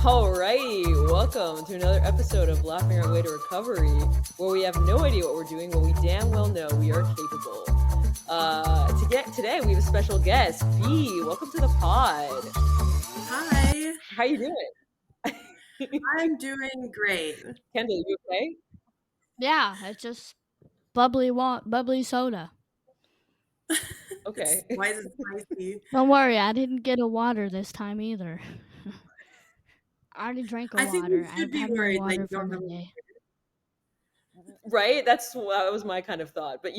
Alrighty, welcome to another episode of Laughing Our Way to Recovery, where we have no idea what we're doing, but we damn well know we are capable. Today, we have a special guest, B. Welcome to the pod. Hi. How you doing? I'm doing great. Kendall, you okay? Yeah, it's just bubbly soda. Okay. Why is it spicy? Don't worry, I didn't get a water this time either. I already drank I think water. you should I've be had my worried that water you for don't the have day. Right? That was my kind of thought. But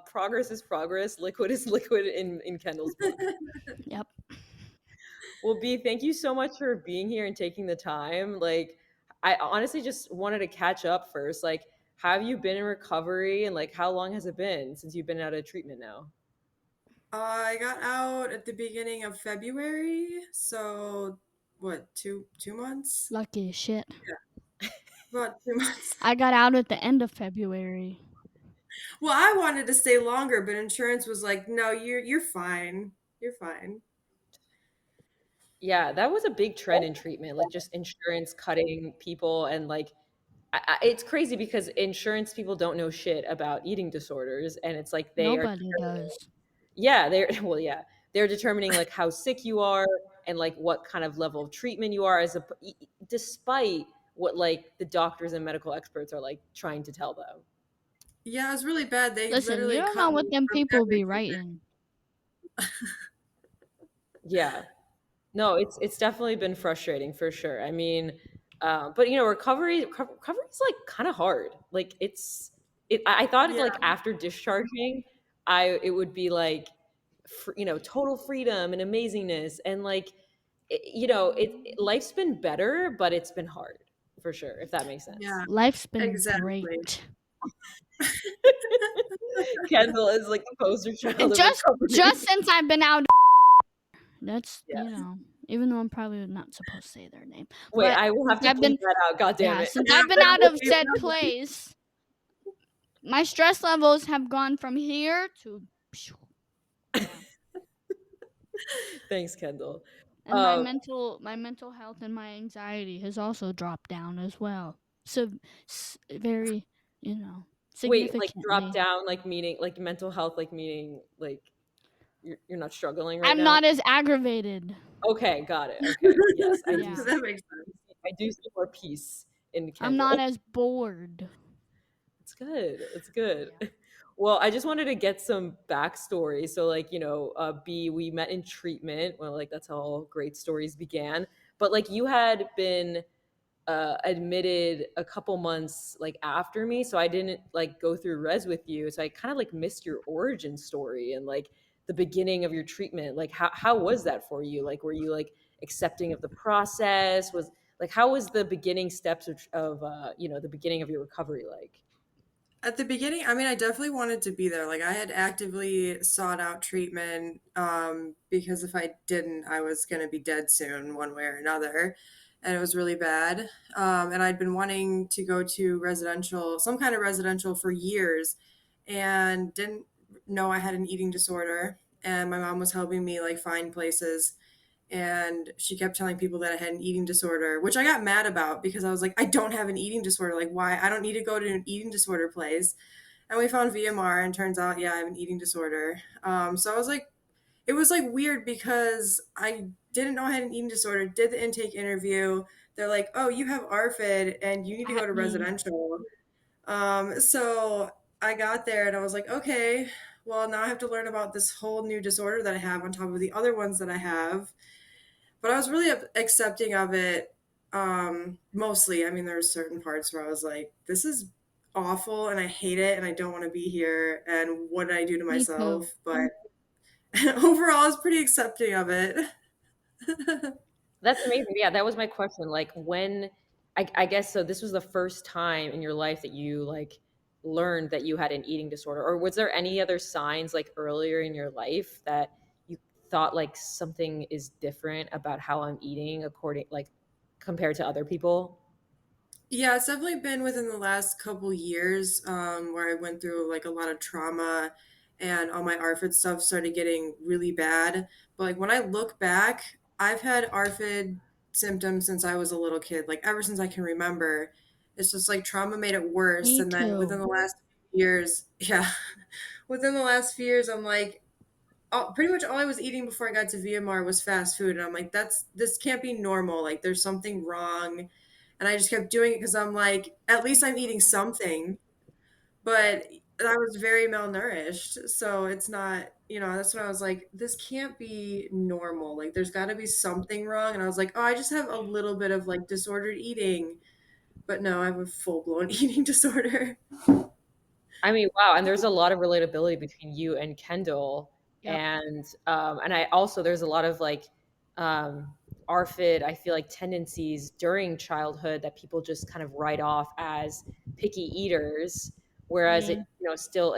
progress is progress. Liquid is liquid in Kendall's book. Yep. Well, B, thank you so much for being here and taking the time. I honestly just wanted to catch up first. Have you been in recovery and how long has it been since you've been out of treatment now? I got out at the beginning of February, so what, two months? Lucky as shit. About 2 months. I got out at the end of February. Well, I wanted to stay longer, but insurance was like, no, you're fine. You're fine. Yeah, that was a big trend in treatment, just insurance cutting people and it's crazy because insurance people don't know shit about eating disorders, and it's like they are Nobody does. yeah, they're determining how sick you are and what kind of level of treatment you are despite what the doctors and medical experts are trying to tell them. Yeah, it was really bad. They Listen, literally you don't cut know me what them from people be everything. writing. Yeah. No, it's definitely been frustrating for sure. I mean, but recovery is kind of hard. I thought Yeah. after discharging, it would be total freedom and amazingness, and life's been better, but it's been hard for sure, if that makes sense. Yeah, Life's been exactly. great. Kendall is the poster child of Just recovery. since I've been out. That's Yes. even though I'm probably not supposed to say their name. Wait, But I will have to I've been bleep that out. God damn Yeah, it. since Yeah, I've been but out we'll of be said able to- place, my stress levels have gone from here to Thanks, Kendall. and my mental health and my anxiety has also dropped down as well. So very, Wait, significantly. drop down, meaning mental health, meaning you're not struggling right I'm now. not as aggravated. Okay, got it. Okay, yes, I Yeah. do. That makes sense. I do see more peace in Kendall. I'm not as bored. It's good. It's good. Well, I just wanted to get some backstory. So, B, we met in treatment. Well, that's how all great stories began. But you had been admitted a couple months after me, so I didn't go through res with you. So I kind of missed your origin story and the beginning of your treatment. How was that for you? Were you accepting of the process? Was how was the beginning steps of the beginning of your recovery like? At the beginning, I mean, I definitely wanted to be there. I had actively sought out treatment because if I didn't, I was going to be dead soon, one way or another. And it was really bad. And I'd been wanting to go to some kind of residential for years and didn't know I had an eating disorder. And my mom was helping me find places, and she kept telling people that I had an eating disorder, which I got mad about because I was like, I don't have an eating disorder. Why? I don't need to go to an eating disorder place. And we found VMR, and turns out, yeah, I have an eating disorder. So I was like, it was weird because I didn't know I had an eating disorder. Did the intake interview. They're like, oh, you have ARFID and you need to go to residential. So I got there and I was like, okay, well, now I have to learn about this whole new disorder that I have on top of the other ones that I have. But I was really accepting of it mostly. I mean, there were certain parts where I was like, this is awful and I hate it and I don't want to be here. And what did I do to myself? But overall, I was pretty accepting of it. That's amazing. Yeah, that was my question. When, I guess so. This was the first time in your life that you learned that you had an eating disorder, or was there any other signs earlier in your life that you thought something is different about how I'm eating compared to other people? Yeah, it's definitely been within the last couple years where I went through a lot of trauma and all my ARFID stuff started getting really bad. But when I look back, I've had ARFID symptoms since I was a little kid, like ever since I can remember. It's just like trauma made it worse. Me And then within too. the last few years, yeah, within the last few years, I'm like, pretty much all I was eating before I got to VMR was fast food. And I'm like, this can't be normal. Like, there's something wrong. And I just kept doing it because I'm like, at least I'm eating something. But I was very malnourished. So it's not, that's when I was like, this can't be normal. Like, there's got to be something wrong. And I was like, oh, I just have a little bit of like disordered eating. But no, I have a full blown eating disorder. I mean, wow, and there's a lot of relatability between you and Kendall, Yep. and I also there's a lot of like ARFID, I feel like tendencies during childhood that people just kind of write off as picky eaters, whereas Yeah. it still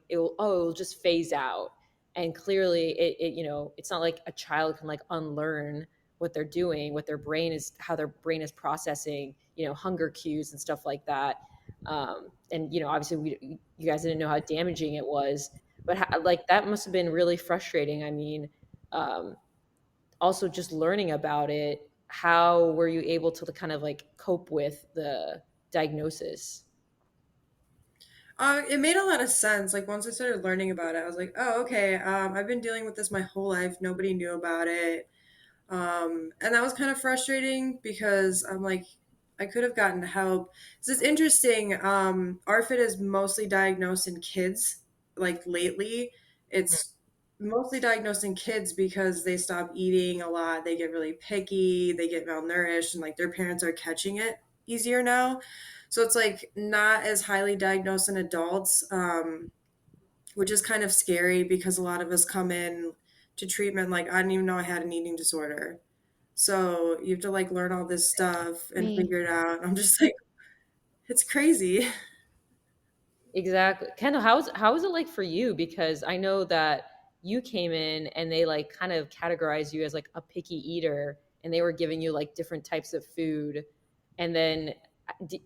it'll just phase out, and clearly it's not like a child can like unlearn what they're doing, what their brain is, how their brain is processing hunger cues and stuff like that. And obviously you guys didn't know how damaging it was, but like that must have been really frustrating. I mean, um, also just learning about it, how were you able to kind of like cope with the diagnosis? It made a lot of sense. Like once I started learning about it, I was like, oh, okay. I've been dealing with this my whole life. Nobody knew about it. And that was kind of frustrating because I'm like, I could have gotten help. So it's interesting. ARFID is mostly diagnosed in kids. Like lately, it's mostly diagnosed in kids because they stop eating a lot. They get really picky. They get malnourished, and like their parents are catching it easier now. So it's like not as highly diagnosed in adults, which is kind of scary because a lot of us come in to treatment like I didn't even know I had an eating disorder. So you have to like learn all this stuff and Me. figure it out. I'm just like, it's crazy. Exactly. Kendall, how is it like for you? Because I know that you came in and they like kind of categorized you as like a picky eater, and they were giving you like different types of food. And then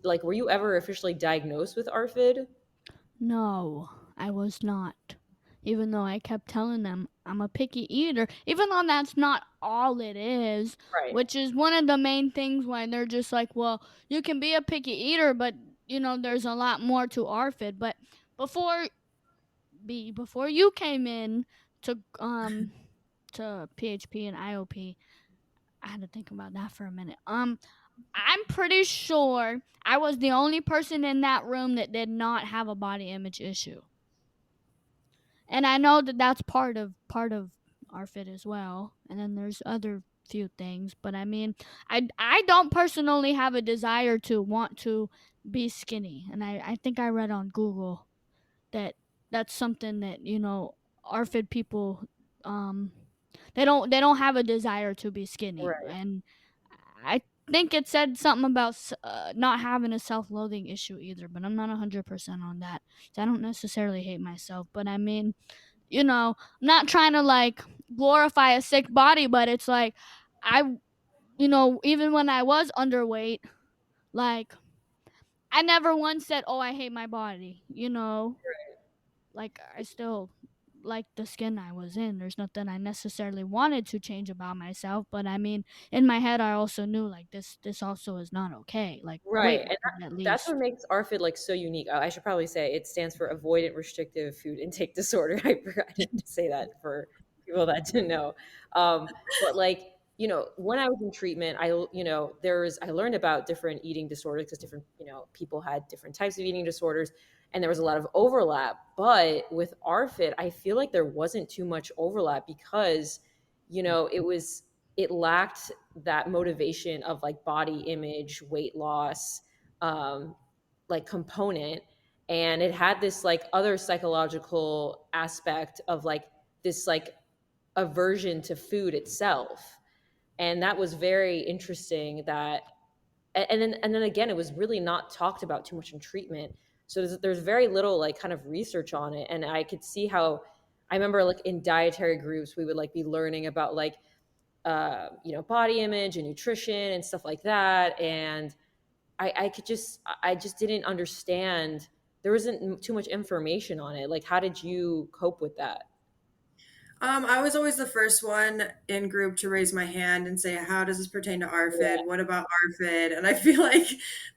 like were you ever officially diagnosed with ARFID? No, I was not. Even though I kept telling them I'm a picky eater, even though that's not all it is, Right. which is one of the main things why they're just like, well, you can be a picky eater, but there's a lot more to ARFID. But before before you came in to PHP and IOP, I had to think about that for a minute. I'm pretty sure I was the only person in that room that did not have a body image issue. And I know that that's part of our fit as well. And then there's other few things, but I mean, I don't personally have a desire to want to be skinny. And I think I read on Google that that's something that ARFID people um they don't have a desire to be skinny. Right. And I think it said something about not having a self-loathing issue either, but I'm not 100% on that. So I don't necessarily hate myself, but I mean, I'm not trying to like glorify a sick body, but it's like I even when I was underweight, like I never once said, "Oh, I hate my body." Like I still like the skin I was in. There's nothing I necessarily wanted to change about myself, but I mean, in my head I also knew like this also is not okay. Like Right, weight and wise at that's what least. makes ARFID like so unique. I should probably say it stands for Avoidant Restrictive Food Intake Disorder. I forgot to say that for people that didn't know. But like when I was in treatment, I learned about different eating disorders because different people had different types of eating disorders, and there was a lot of overlap. But with ARFID, I feel like there wasn't too much overlap because it lacked that motivation of like body image, weight loss, um, like component. And it had this like other psychological aspect of like this like aversion to food itself. And that was very interesting that, and then again, it was really not talked about too much in treatment. So there's very little like kind of research on it. And I could see how, I remember like in dietary groups, we would like be learning about like body image and nutrition and stuff like that. And I just didn't understand. There wasn't too much information on it. Like, how did you cope with that? I was always the first one in group to raise my hand and say, "How does this pertain to Yeah, ARFID? What about ARFID?" And I feel like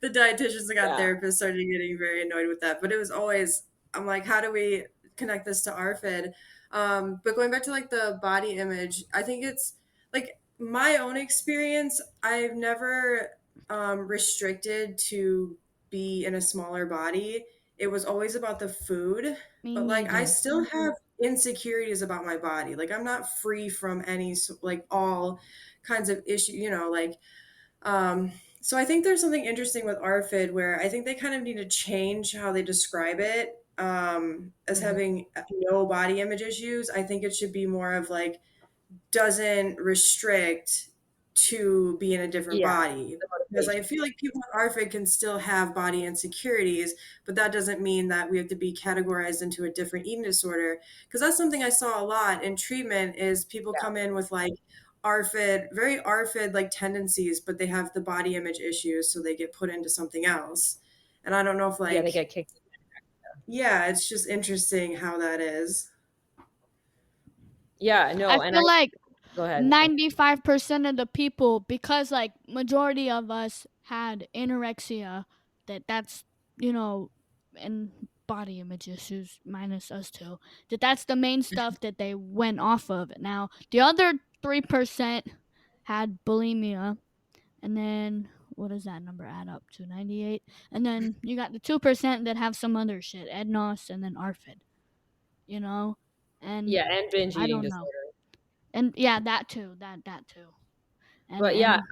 the dietitians that got yeah. therapists started getting very annoyed with that. But it was always, I'm like, "How do we connect this to ARFID?" But going back to like the body image, I think it's like my own experience. I've never restricted to be in a smaller body. It was always about the food, Me but like I neither. still have insecurities about my body. Like I'm not free from any like all kinds of issue, like um so I think there's something interesting with ARFID where I think they kind of need to change how they describe it as Mhm. having no body image issues. I think it should be more of like doesn't restrict to be in a different Yeah, body. the Because I motivation. feel like people with ARFID can still have body insecurities, but that doesn't mean that we have to be categorized into a different eating disorder. Because that's something I saw a lot in treatment is people Yeah. come in with like ARFID, very ARFID like tendencies, but they have the body image issues, so they get put into something else. And I don't know if Yeah, they like, get kicked. yeah, it's just interesting how that is. Yeah, I no, and I feel like go ahead. 95% of the people, because like majority of us had anorexia, that's, you know, and body image issues minus us two, that's the main stuff that they went off of. Now the other 3% had bulimia, and then what does that number add up to? 98. And then you got the 2% that have some other shit, ednos, and then arfid, you know. And Yeah, and binge I eating don't know. disorder. And yeah, that too, that too. and But yeah, and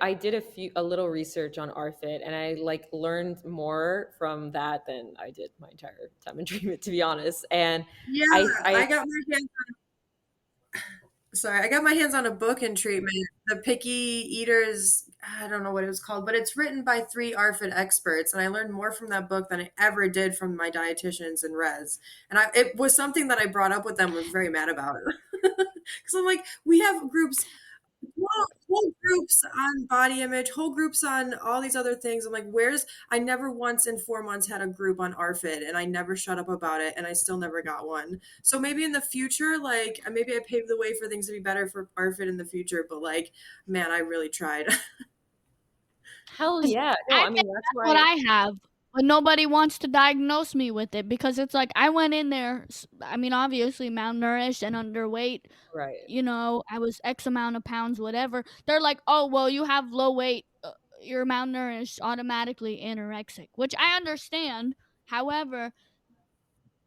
I did a little research on ARFID, and I like learned more from that than I did my entire time in treatment, to be honest. And Yeah, I I got my hands Sorry, I got my hands on a book in treatment, The Picky Eaters, I don't know what it was called, but it's written by three ARFID experts, and I learned more from that book than I ever did from my dietitians and res. And it was something that I brought up with them, was very mad about it. Because I'm like, we have groups whole groups on body image, whole groups on all these other things. I'm like, I never once in 4 months had a group on ARFID and I never shut up about it and I still never got one. So maybe in the future, like maybe I paved the way for things to be better for ARFID in the future, but like, man, I really tried. hell 'cause yeah. No, I I think mean that's that's what why I have, but nobody wants to diagnose me with it because it's like I went in there. I mean, obviously malnourished and underweight. right. I was X amount of pounds, whatever. They're like, oh well, you have low weight. You're malnourished, automatically anorexic, which I understand. However,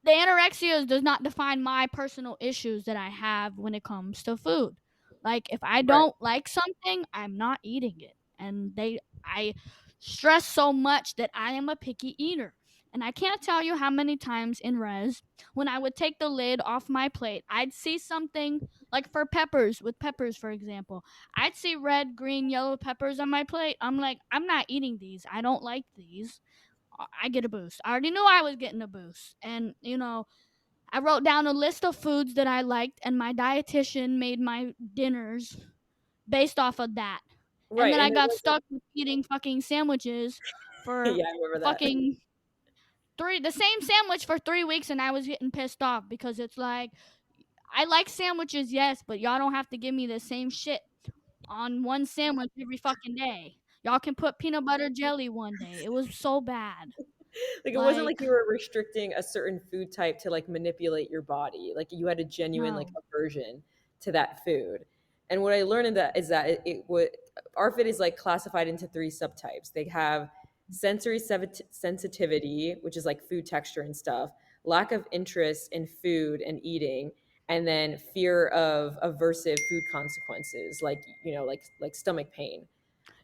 the anorexia does not define my personal issues that I have when it comes to food. Like if I Right. don't like something, I'm not eating it. And I stress so much that I am a picky eater. And I can't tell you how many times in res when I would take the lid off my plate, I'd see something like for peppers, with peppers for example. I'd see red, green, yellow peppers on my plate. I'm like, I'm not eating these. I don't like these. I get a boost. I already knew I was getting a boost. And, I wrote down a list of foods that I liked, and my dietitian made my dinners based off of that. And Right. then And I it got wasn't stuck with eating fucking sandwiches for yeah, I remember that. fucking the same sandwich for 3 weeks, and I was getting pissed off because it's like, I like sandwiches, yes, but y'all don't have to give me the same shit on one sandwich every fucking day. Y'all can put peanut butter jelly one day. It was so bad. Like it wasn't like Like, you were restricting a certain food type to like manipulate your body. Like you had a genuine like no. aversion to that food. And what I learned in that is that it would ARFID is like classified into three subtypes. They have sensitivity, which is like food texture and stuff, lack of interest in food and eating, and then fear of aversive food consequences, like like stomach pain.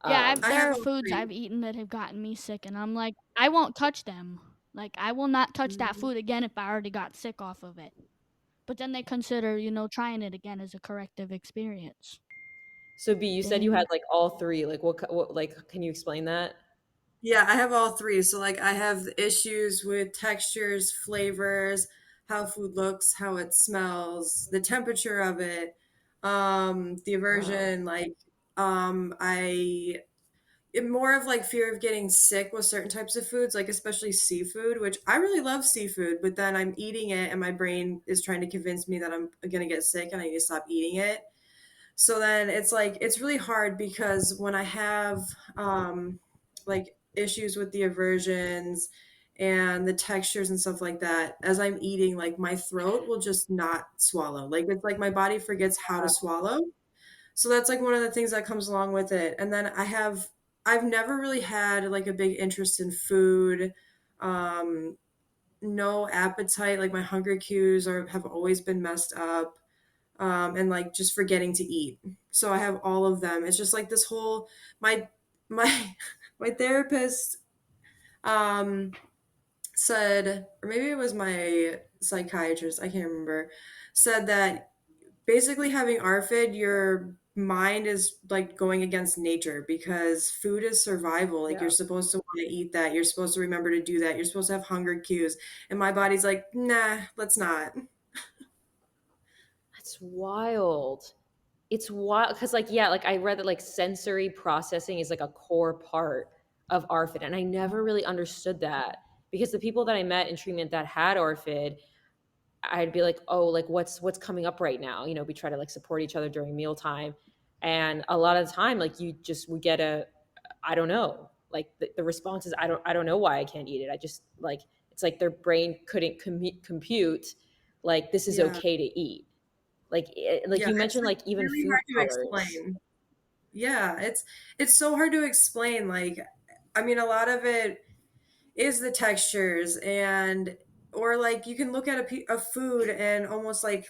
Yeah, Um, I there have are all foods three. I've eaten that have gotten me sick, and I'm like, I won't touch them. Like, I will not touch that Mhm. food again if I already got sick off of it. But then they consider, trying it again as a corrective experience. so B, you said you had Then, like all three. Like what like can you explain that? Yeah, I have all three. So like I have issues with textures, flavors, how food looks, how it smells, the temperature of it, the Wow. aversion, like I more of like fear of getting sick with certain types of foods, like especially seafood, which I really love seafood, but then I'm eating it and my brain is trying to convince me that I'm going to get sick and I need to stop eating it. So then it's like it's really hard because when I have like issues with the aversions and the textures and stuff like that, as I'm eating, like my throat will just not swallow. Like it's like my body forgets how to swallow. So that's like one of the things that comes along with it. And then I've never really had like a big interest in food. Um, no appetite, like my hunger cues are have always been messed up. And like just forgetting to eat. So I have all of them. It's just like this whole my my my therapist um said, or maybe it was my psychiatrist, I can't remember, said that basically having ARFID, your mind is like going against nature because food is survival. Like you're Yeah. supposed to want to eat that. You're supposed to remember to do that. You're supposed to have hunger cues. And my body's like, nah, let's not. That's wild. It's wild because, like, yeah, like I read that like sensory processing is like a core part of ARFID, and I never really understood that because the people that I met in treatment that had ARFID, I'd be like, oh, like what's coming up right now? You know, we try to like support each other during mealtime, and a lot of the time, like you just we get a, I don't know, like the response is I don't know why I can't eat it. I just like it's like their brain couldn't compute like this is Yeah. okay to eat. Like Yeah. you It's mentioned, like like even really food hard to colors. explain. Yeah, it's so hard to explain. Like, I mean, a lot of it is the textures and or like you can look at a food and almost like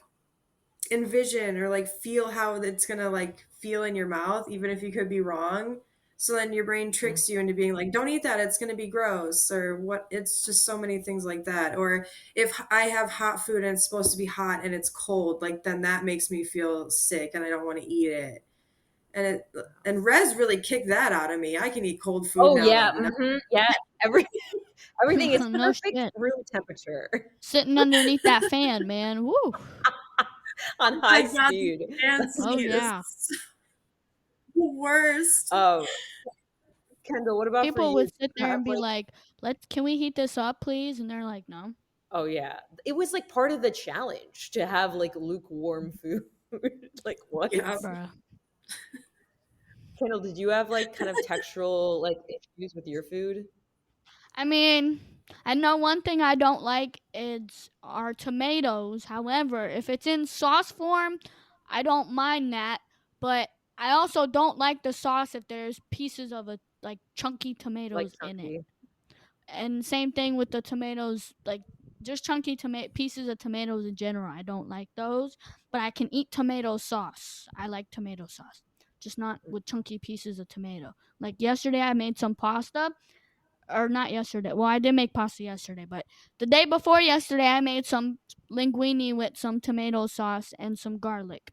envision or like feel how it's gonna like feel in your mouth, even if you could be wrong. So then your brain tricks you into being like, don't eat that, it's gonna be gross, or what it's just so many things like that. Or if I have hot food and it's supposed to be hot and it's cold, like then that makes me feel sick and I don't want to eat it. And Res really kicked that out of me. I can eat cold food Oh now yeah, like no. yeah. Every everything is No perfect shit. room temperature Sitting underneath that fan, man. Woo. on My high God, the speed. fan Oh speed is yeah. the worst. Um, Kendall, what about for People you? would sit Do you there have and be like, like, "Let's can we heat this up, please?" And they're like, "No." oh yeah, it was like part of the challenge to have like lukewarm food. Like what? Yeah. Bruh. Kendall, did you have like kind of textural like issues with your food? I mean, I know one thing I don't like is are tomatoes. However, if it's in sauce form, I don't mind that. But I also don't like the sauce if there's pieces of a like chunky Like tomatoes in it. chunky? And same thing with the tomatoes, like just chunky tomato pieces of tomatoes in general. I don't like those, but I can eat tomato sauce. I like tomato sauce, just not with chunky pieces of tomato. Like yesterday, I made some pasta, or not yesterday. Well, I did make pasta yesterday, but the day before yesterday, I made some linguine with some tomato sauce and some garlic.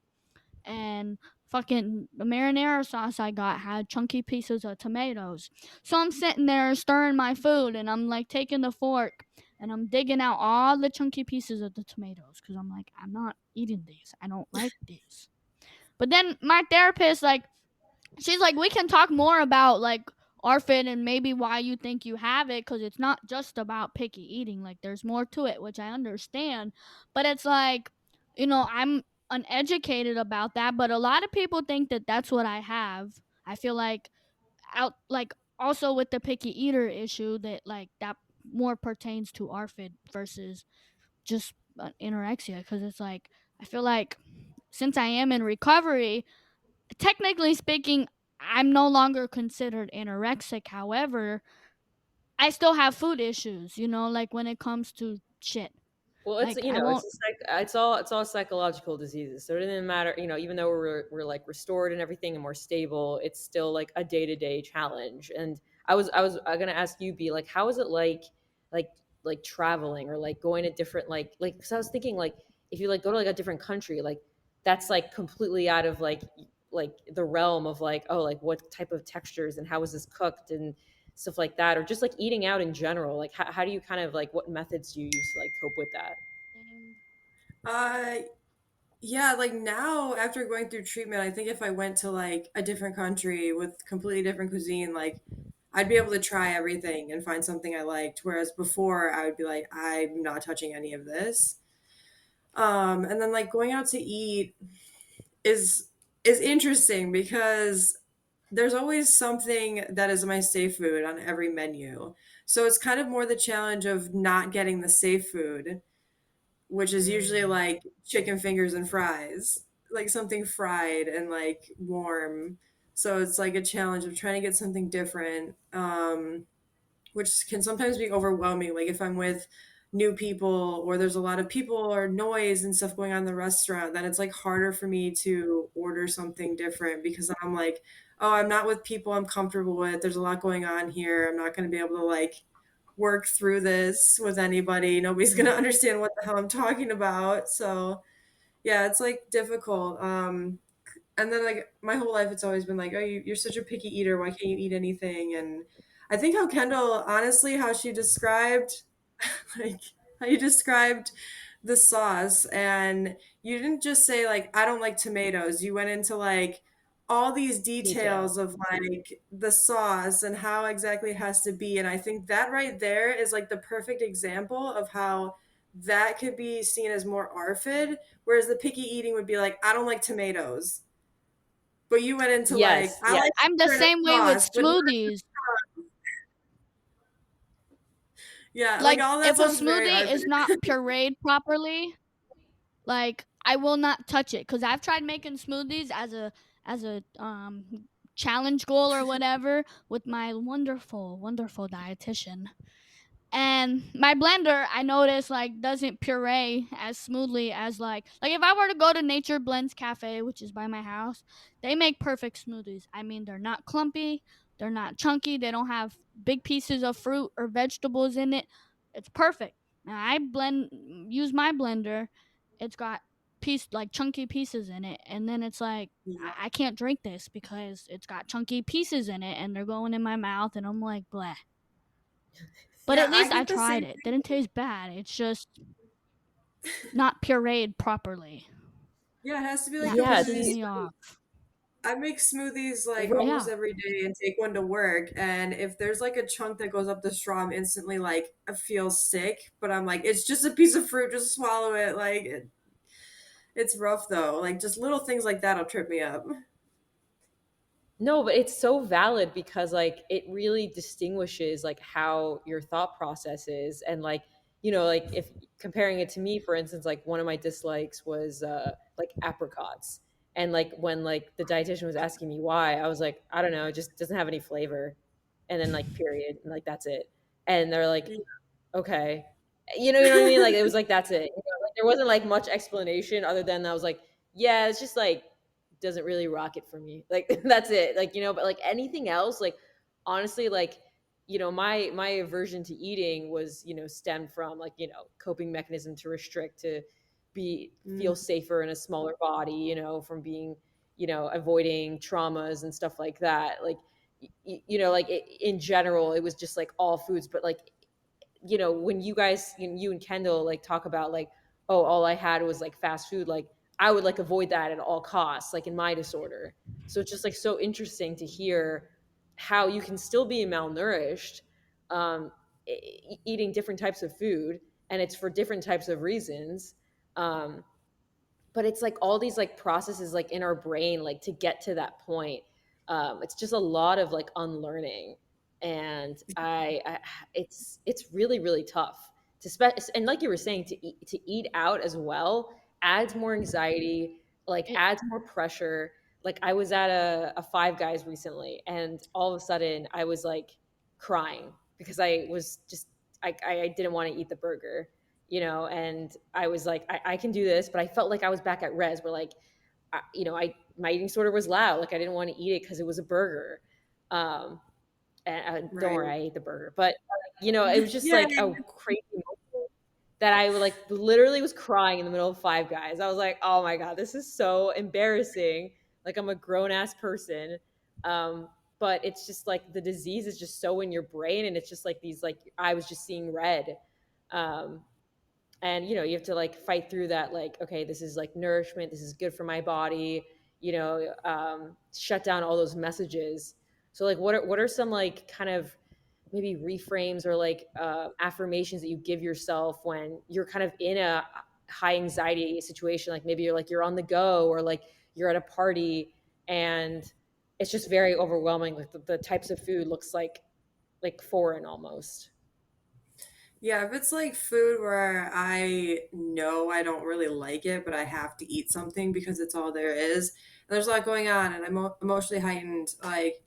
And fucking the marinara sauce I got had chunky pieces of tomatoes. So I'm sitting there stirring my food and I'm like taking the fork and I'm digging out all the chunky pieces of the tomatoes because I'm like, I'm not eating these. I don't like these. But then my therapist, like, she's like, we can talk more about like orphan and maybe why you think you have it because it's not just about picky eating. Like, there's more to it, which I understand. But it's like, I'm uneducated about that. But a lot of people think that that's what I have. I feel like like also with the picky eater issue that like that more pertains to ARFID versus just anorexia because it's like I feel like since I am in recovery, technically speaking, I'm no longer considered anorexic. However, I still have food issues, like when it comes to shit. Well, it's Like I it's won't just like it's all psychological diseases. So it doesn't matter, even though we're like restored and everything and more stable, it's still like a day to day challenge. And I gonna ask you, be like, how is it like like traveling or like going to different like because I was thinking like if you like go to like a different country, like that's like completely out of like the realm of like oh like what type of textures and how is this cooked and stuff like that, or just like eating out in general. Like how do you kind of like what methods do you use to like cope with that? think Uh Yeah, like now after going through treatment, I think if I went to like a different country with completely different cuisine, like I'd be able to try everything and find something I liked. Whereas before I would be like, I'm not touching any of this. And then like going out to eat is is interesting because there's always something that is my safe food on every menu. So it's kind of more the challenge of not getting the safe food, which is usually Mm. like chicken fingers and fries, like something fried and like warm. So it's like a challenge of trying to get something different, which can sometimes be overwhelming. Like if I'm with new people or there's a lot of people or noise and stuff going on in the restaurant, then it's like harder for me to order something different because I'm like, oh, I'm not with people I'm comfortable with. There's a lot going on here. I'm not going to be able to like work through this with anybody. Nobody's going to understand what the hell I'm talking about. So, yeah, it's like difficult. And then like my whole life it's always been like, oh, you're such a picky eater, why can't you eat anything? And I think how Kendall, honestly, how she described like how you described the sauce, and you didn't just say like I don't like tomatoes, you went into like all these Detail. details of like the sauce and how exactly it has to be. And I think that right there is like the perfect example of how that could be seen as more ARFID, whereas the picky eating would be like I don't like tomatoes, but you went into like, Yes, I like yes. I'm the certain same way with sauce, but not, smoothies. yeah, like Like all that if a sounds very smoothie ARFID. is not pureed properly, like I will not touch it cuz I've tried making smoothies as a challenge goal or whatever with my wonderful dietitian. And my blender, I noticed, like doesn't puree as smoothly as like if I were to go to Nature Blends Cafe, which is by my house, they make perfect smoothies. I mean, they're not clumpy, they're not chunky, they don't have big pieces of fruit or vegetables in it. It's perfect. Now I blend use my blender. It's got piece like chunky pieces in it, and then it's like I can't drink this because it's got chunky pieces in it, and they're going in my mouth, and I'm like, bleh. But Yeah, at I least I get the tried same it. Didn't taste bad. It's just not pureed properly. Yeah, it has to be like That Yeah, completely. pisses see, me off. I make smoothies like right. almost Yeah. every day and take one to work. And if there's like a chunk that goes up the straw, I'm instantly like, I feel sick. But I'm like, it's just a piece of fruit, just swallow it. Like, it's rough though. Like, just little things like that'll trip me up. No, but it's so valid because like it really distinguishes like how your thought process is, and like like if comparing it to me, for instance, like one of my dislikes was like apricots. And like when like the dietitian was asking me why, I was like, I don't know, it just doesn't have any flavor. And then like period, and like that's it. And they're like, okay. You know what I mean? Like it was like that's it. Like, there wasn't like much explanation other than I was like, yeah, it's just like doesn't really rock it for me. Like that's it. Like, but like anything else, like honestly, like, my aversion to eating was, stemmed from like, coping mechanism to restrict to feel Mm, safer in a smaller body, from being, avoiding traumas and stuff like that. Like like in general, it was just like all foods, but like when you guys, you and Kendall like talk about like, oh, all I had was like fast food, like I would like avoid that at all costs, like in my disorder. So it's just like so interesting to hear how you can still be malnourished, um, eating different types of food, and it's for different types of reasons. Um, but it's like all these like processes like in our brain like to get to that point. It's just a lot of like unlearning. And I it's really really tough to and like you were saying, to eat out as well adds more anxiety, like It adds more pressure. Like I was at a Five Guys recently, and all of a sudden I was like crying because I was just I didn't want to eat the burger, and I was like, I can do this, but I felt like I was back at res where like, my eating disorder was loud. Like I didn't want to eat it because it was a burger. Um, and don't right. worry, I ate the burger, but it was just Yeah. like a crazy moment that I like literally was crying in the middle of Five Guys. I was like, oh my God, this is so embarrassing. Like I'm a grown ass person. Um, but it's just like the disease is just so in your brain, and it's just like these like I was just seeing red. Um, and you have to like fight through that, like, okay, this is like nourishment, this is good for my body, shut down all those messages. So like what are some like kind of maybe reframes or like affirmations that you give yourself when you're kind of in a high anxiety situation, like maybe you're on the go, or like you're at a party and it's just very overwhelming, like the types of food looks like foreign almost. Yeah, if it's like food where I know I don't really like it, but I have to eat something because it's all there is, and there's a lot going on, and I'm emotionally heightened, like,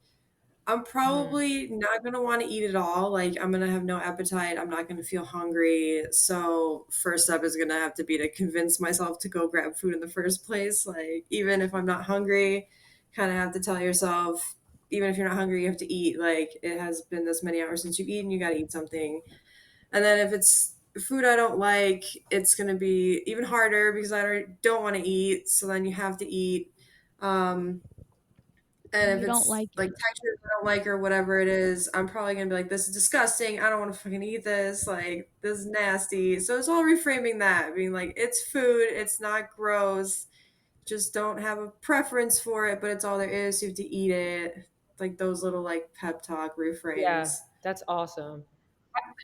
I'm Mhm. probably not gonna wanna eat it all, like, I'm gonna have no appetite, I'm not gonna feel hungry, so first step is gonna have to be to convince myself to go grab food in the first place, like, even if I'm not hungry, kinda have to tell yourself, even if you're not hungry, you have to eat, like, it has been this many hours since you've eaten, you gotta eat something. And then if it's food I don't like, it's gonna be even harder because I don't wanna eat, so then you have to eat. Um, And and if you don't it's like like it. textures I don't like or whatever it is, I'm probably gonna be like, "This is disgusting. I don't wanna fucking eat this. Like, this is nasty." So it's all reframing that, being like, "It's food. It's not gross. Just don't have a preference for it, but it's all there is. So you have to eat it." Like those little like pep talk Yeah, reframes. that's awesome.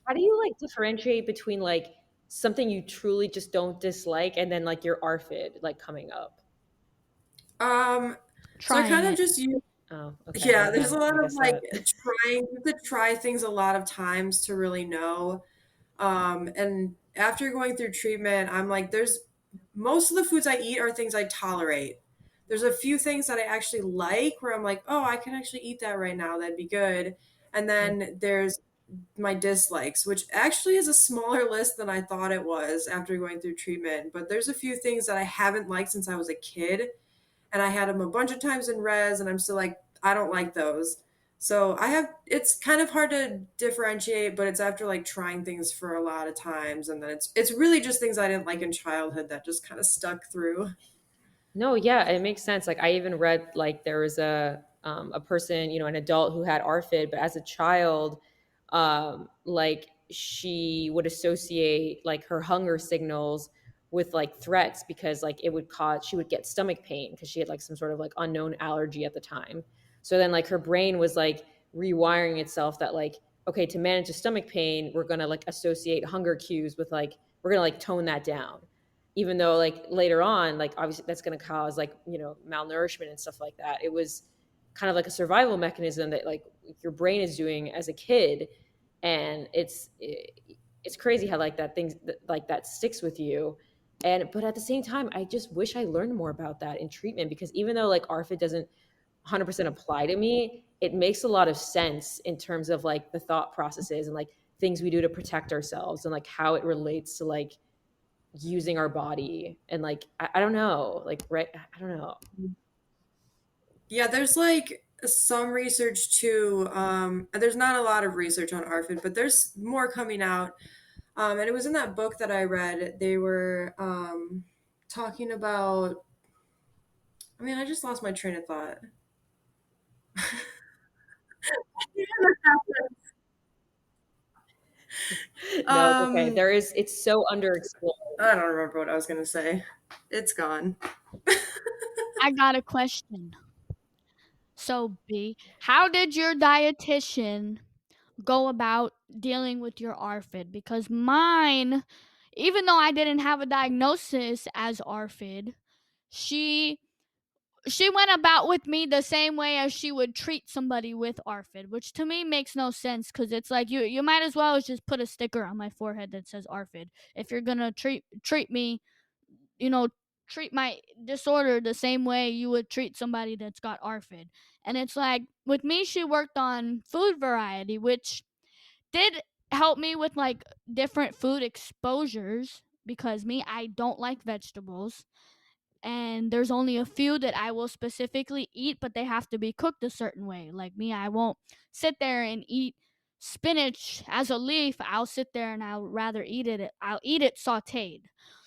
How do you like differentiate between like something you truly just don't dislike and then like your ARFID like coming up? Um, so I Trying kind of it. just use Oh, okay. yeah, Well, there's a then lot I of guess like that. trying you have to try things a lot of times to really know. And after going through treatment, I'm like, there's most of the foods I eat are things I tolerate. There's a few things that I actually like where I'm like, oh, I can actually eat that right now. That'd be good. And then there's my dislikes, which actually is a smaller list than I thought it was after going through treatment. But there's a few things that I haven't liked since I was a kid, and I had them a bunch of times in res, and I'm still like, I don't like those. So I have, it's kind of hard to differentiate, but it's after like trying things for a lot of times, and then it's really just things I didn't like in childhood that just kind of stuck through. No, yeah, it makes sense. Like I even read like there was a person, an adult who had ARFID, but as a child, like she would associate like her hunger signals with like threats because like it would cause she would get stomach pain because she had like some sort of like unknown allergy at the time. So then like her brain was like rewiring itself that like, okay, to manage the stomach pain, we're gonna like associate hunger cues with like we're gonna like tone that down, even though like later on, like obviously that's going to cause like malnourishment and stuff like that. It was kind of like a survival mechanism that like your brain is doing as a kid, and it's crazy how like that things like that sticks with you. And but at the same time, I just wish I learned more about that in treatment, because even though like ARFID doesn't 100% apply to me, it makes a lot of sense in terms of like the thought processes and like things we do to protect ourselves and like how it relates to like using our body and like I don't know, like, right, I don't know. Yeah, there's like some research too. There's not a lot of research on ARFID, but there's more coming out. And it was in that book that I read. They were talking about. I mean, I just lost my train of thought. No, it's okay, um, it's so underexplored. I don't remember what I was gonna say. It's gone. I got a question. So, B, how did your dietitian go about dealing with your ARFID? Because mine, even though I didn't have a diagnosis as ARFID, she she went about with me the same way as she would treat somebody with ARFID, which to me makes no sense because it's like you might as well just put a sticker on my forehead that says ARFID if you're gonna treat me, you know, treat my disorder the same way you would treat somebody that's got ARFID. And it's like with me, she worked on food variety, which did help me with like different food exposures because me, I don't like vegetables, and there's only a few that I will specifically eat, but they have to be cooked a certain way. Like me, I won't sit there and eat spinach as a leaf. I'll sit there and I'll rather eat it. I'll eat it sautéed.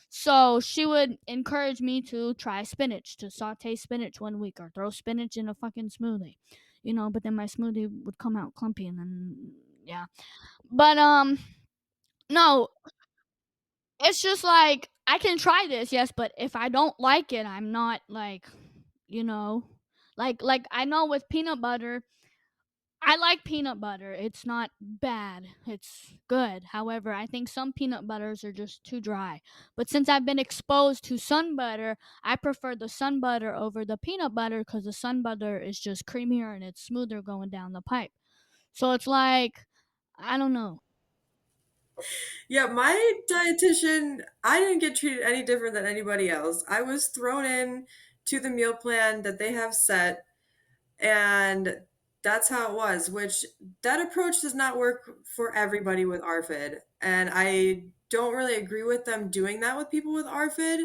So she would encourage me to try spinach, to saute spinach one week or throw spinach in a fucking smoothie, but then my smoothie would come out clumpy, and then, yeah. But, no, it's just like I can try this, yes, but if I don't like it, I'm not like, you know, like I know with peanut butter, I like peanut butter. It's not bad. It's good. However, I think some peanut butters are just too dry. But since I've been exposed to sun butter, I prefer the sun butter over the peanut butter because the sun butter is just creamier and it's smoother going down the pipe. So it's like, I don't know. Yeah, my dietitian, I didn't get treated any different than anybody else. I was thrown in to the meal plan that they have set, and that's how it was, which that approach does not work for everybody with ARFID. And I don't really agree with them doing that with people with ARFID.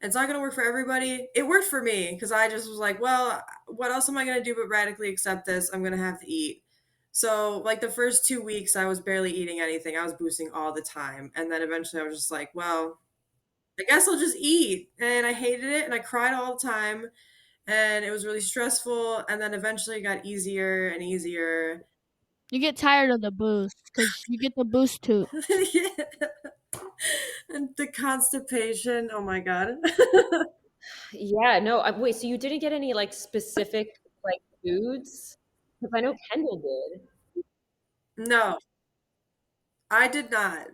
It's not going to work for everybody. It worked for me because I just was like, well, what else am I going to do but radically accept this? I'm going to have to eat. So, like the first 2 weeks, I was barely eating anything. I was boosting all the time. And then eventually I was just like, well, I guess I'll just eat. And I hated it and I cried all the time and it was really stressful. And then eventually it got easier and easier. You get tired of the boost because you get the boost too. Yeah. And the constipation. Oh my God. Yeah, no, wait, so you didn't get any like specific like foods? Because I know Kendall did. No, I did not.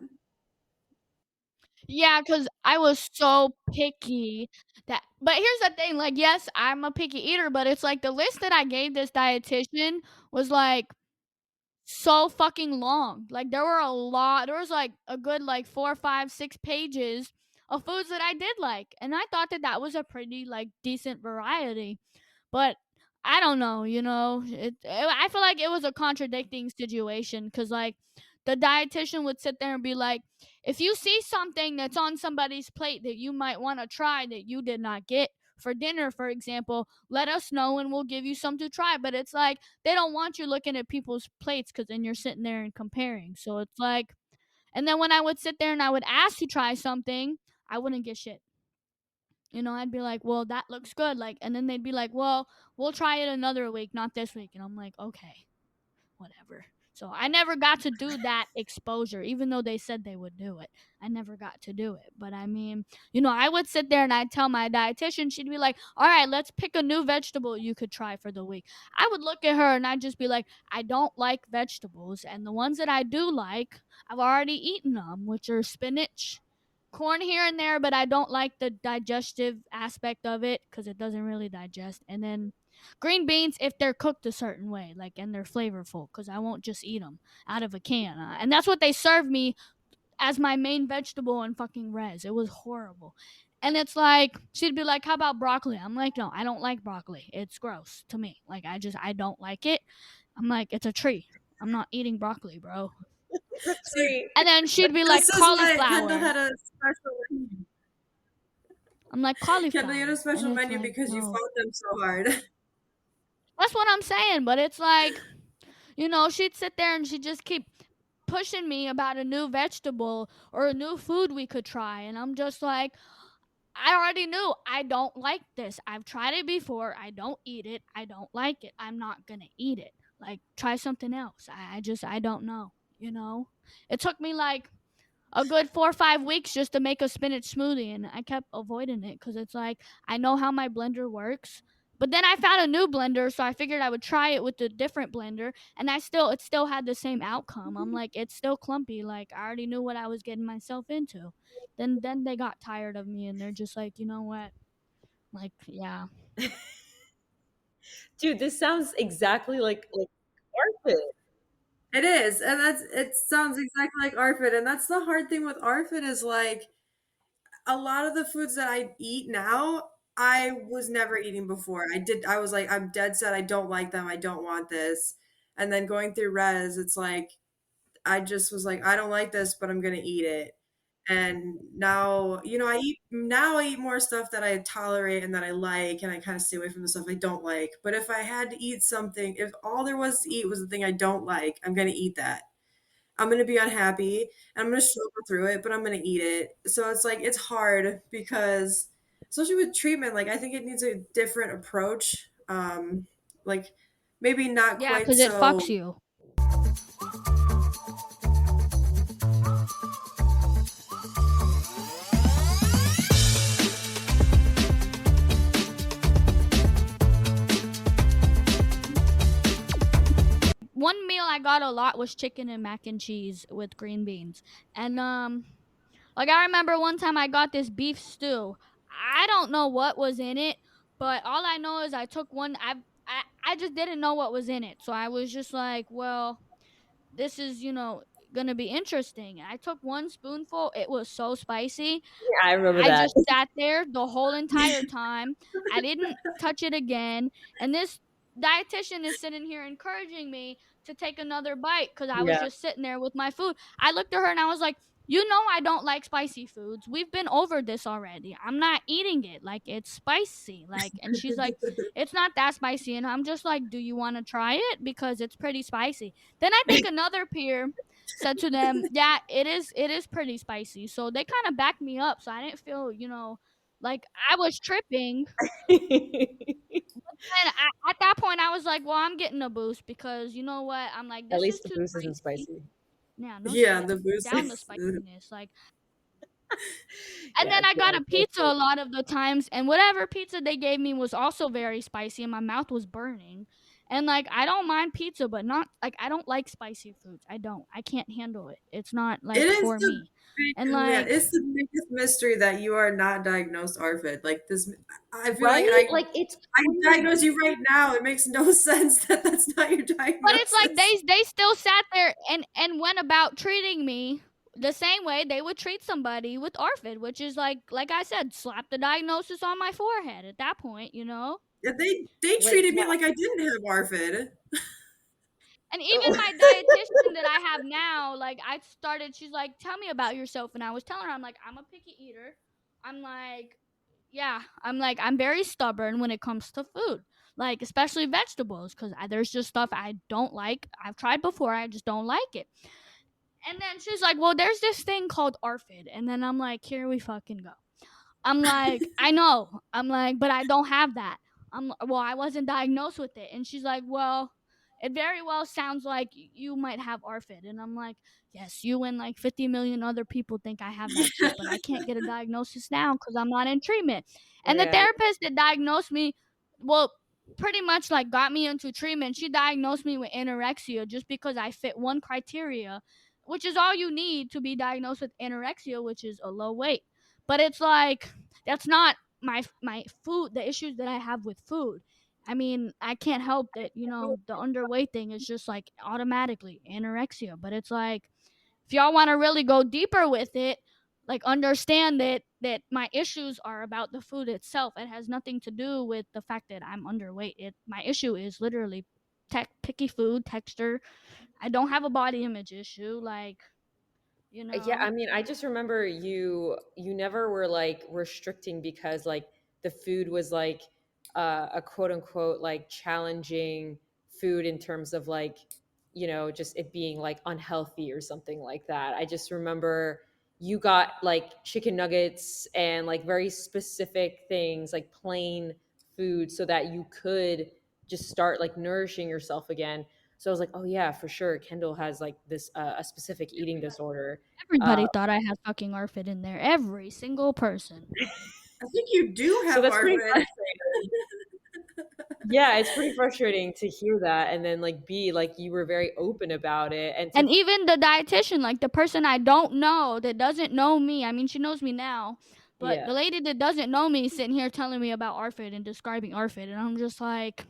Yeah, because I was so picky that. But here's the thing, like, yes, I'm a picky eater, but it's like the list that I gave this dietitian was like so fucking long. Like there were a lot. There was like a good like 4, 5, 6 pages of foods that I did like, and I thought that that was a pretty like decent variety. But I don't know, I feel like it was a contradicting situation because like the dietitian would sit there and be like, if you see something that's on somebody's plate that you might want to try that you did not get for dinner, for example, let us know and we'll give you some to try. But it's like they don't want you looking at people's plates because then you're sitting there and comparing. So it's like, and then when I would sit there and I would ask to try something, I wouldn't get shit. I'd be like, well, that looks good. Like, and then they'd be like, well, we'll try it another week, not this week. And I'm like, okay, whatever. So I never got to do that exposure, even though they said they would do it. I never got to do it. But I mean, I would sit there and I'd tell my dietitian, she'd be like, all right, let's pick a new vegetable you could try for the week. I would look at her and I'd just be like, I don't like vegetables. And the ones that I do like, I've already eaten them, which are spinach, corn here and there, but I don't like the digestive aspect of it because it doesn't really digest. And then green beans if they're cooked a certain way, like and they're flavorful, because I won't just eat them out of a can. And that's what they served me as my main vegetable in fucking res. It was horrible. And it's like she'd be like, "How about broccoli?" I'm like, "No, I don't like broccoli. It's gross to me. Like I don't like it." I'm like, "It's a tree. I'm not eating broccoli, bro." It's a See, tree. And then she'd be like, this is why Kendall "Cauliflower." had a special I'm like, Kendall, you had a "Cauliflower." And special it's menu like, because you "No." fought them so hard. That's what I'm saying, but it's like, she'd sit there and she'd just keep pushing me about a new vegetable or a new food we could try. And I'm just like, I already knew I don't like this. I've tried it before. I don't eat it. I don't like it. I'm not going to eat it. Like, try something else. I don't know. It took me like a good 4 or 5 weeks just to make a spinach smoothie, and I kept avoiding it because it's like I know how my blender works. But then I found a new blender, so I figured I would try it with a different blender, and it still had the same outcome. I'm like, it's still clumpy. Like I already knew what I was getting myself into. Then they got tired of me, and they're just like, you know what? Like, yeah, Dude, this sounds exactly like ARFID. It is, and it sounds exactly like ARFID, and that's the hard thing with ARFID is like a lot of the foods that I eat now, I was never eating before. I was like, I'm dead set, I don't like them, I don't want this. And then going through res, it's like I just was like, I don't like this, but I'm gonna eat it. And now, I eat more stuff that I tolerate and that I like, and I kind of stay away from the stuff I don't like. But if I had to eat something, if all there was to eat was the thing I don't like, I'm gonna eat that. I'm gonna be unhappy and I'm gonna struggle through it, but I'm gonna eat it. So it's like it's hard because especially with treatment, like I think it needs a different approach. Like maybe not yeah, quite because it fucks so. you. one meal I got a lot was chicken and mac and cheese with green beans. And like I remember one time I got this beef stew. I don't know what was in it, but all I know is I took one I just didn't know what was in it. So I was just like, well, this is, gonna be interesting. I took one spoonful. It was so spicy. Yeah, I remember I that. just sat there the whole entire time. I didn't touch it again. And this dietitian is sitting here encouraging me to take another bite because I was Yeah. just sitting there with my food. I looked at her and I was like, you know, I don't like spicy foods. We've been over this already. I'm not eating it. Like, it's spicy. Like, and she's like, it's not that spicy. And I'm just like, do you want to try it? Because it's pretty spicy. Then I think another peer said to them, "Yeah, it is pretty spicy." So they kind of backed me up, so I didn't feel, like I was tripping. And at that point, I was like, "Well, I'm getting a boost because you know what? I'm like, At this is least the too boost isn't spicy. spicy. Yeah, no Yeah, the spicy. boost Down the is spiciness, like." And Yeah, then I got no, a pizza a lot of the times, and whatever pizza they gave me was also very spicy, and my mouth was burning. And like, I don't mind pizza, but not like I don't like spicy foods. I don't. I can't handle it. It's not it like is for the me. And yeah, like, it's the biggest mystery that you are not diagnosed ARFID. Like this, I feel like right? Like, it's I diagnose crazy. you right now. It makes no sense that that's not your but it's like diagnosis. they still sat there and went about treating me the same way they would treat somebody with ARFID, which is like I said, slap the diagnosis on my forehead at that point, you know? Yeah, they Like, treated me yeah. like I didn't have ARFID. And even my dietitian that I have now, like I started, she's like, "Tell me about yourself." And I was telling her, I'm like, "I'm a picky eater." I'm like, yeah, I'm like, I'm very stubborn when it comes to food, like especially vegetables, because there's just stuff I don't like. I've tried before, I just don't like it. And then she's like, "Well, there's this thing called ARFID." And then I'm like, "Here we fucking go." I'm like, "I know." I'm like, "But I don't have that." Well, I wasn't diagnosed with it. And she's like, "Well, it very well sounds like you might have ARFID." And I'm like, "Yes, you and like 50 million other people think I have that shit, but I can't get a diagnosis now because I'm not in treatment." And the Yeah. therapist that diagnosed me, well, pretty much like got me into treatment. She diagnosed me with anorexia just because I fit one criteria, which is all you need to be diagnosed with anorexia, which is a low weight. But it's like that's not my food, the issues that I have with food. I mean, I can't help that, the underweight thing is just like automatically anorexia. But it's like if y'all want to really go deeper with it, like understand that my issues are about the food itself. It has nothing to do with the fact that I'm underweight. My issue is literally picky food texture. I don't have a body image issue, like, you Yeah, know. I mean, I just remember you never were like restricting because like the food was like a quote unquote like challenging food in terms of like, just it being like unhealthy or something like that. I just remember you got like chicken nuggets and like very specific things like plain food so that you could just start like nourishing yourself again. So I was like, oh yeah, for sure. Kendall has like this a specific eating disorder. Everybody thought I had fucking ARFID in there. Every single person. I think you do So have that's pretty ARFID. frustrating. Yeah, it's pretty frustrating to hear that, and then like B, like you were very open about it, and to And even the dietitian, like the person I don't know that doesn't know me. I mean, she knows me now, but yeah, the lady that doesn't know me is sitting here telling me about ARFID and describing ARFID, and I'm just like,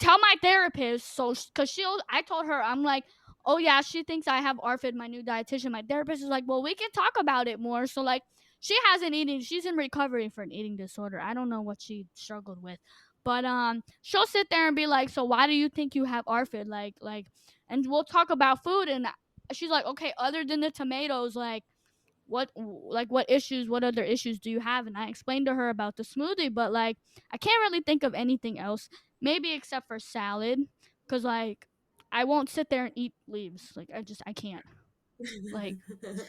tell my therapist. So because I told her, I'm like, oh yeah, she thinks I have ARFID, my new dietitian. My therapist is like, well, we can talk about it more. So like, she's in recovery for an eating disorder. I don't know what she struggled with, but she'll sit there and be like, so why do you think you have ARFID? Like, and we'll talk about food, and she's like, okay, other than the tomatoes, what other issues do you have? And I explained to her about the smoothie, but like I can't really think of anything else, maybe except for salad, because like I won't sit there and eat leaves. Like I can't. Like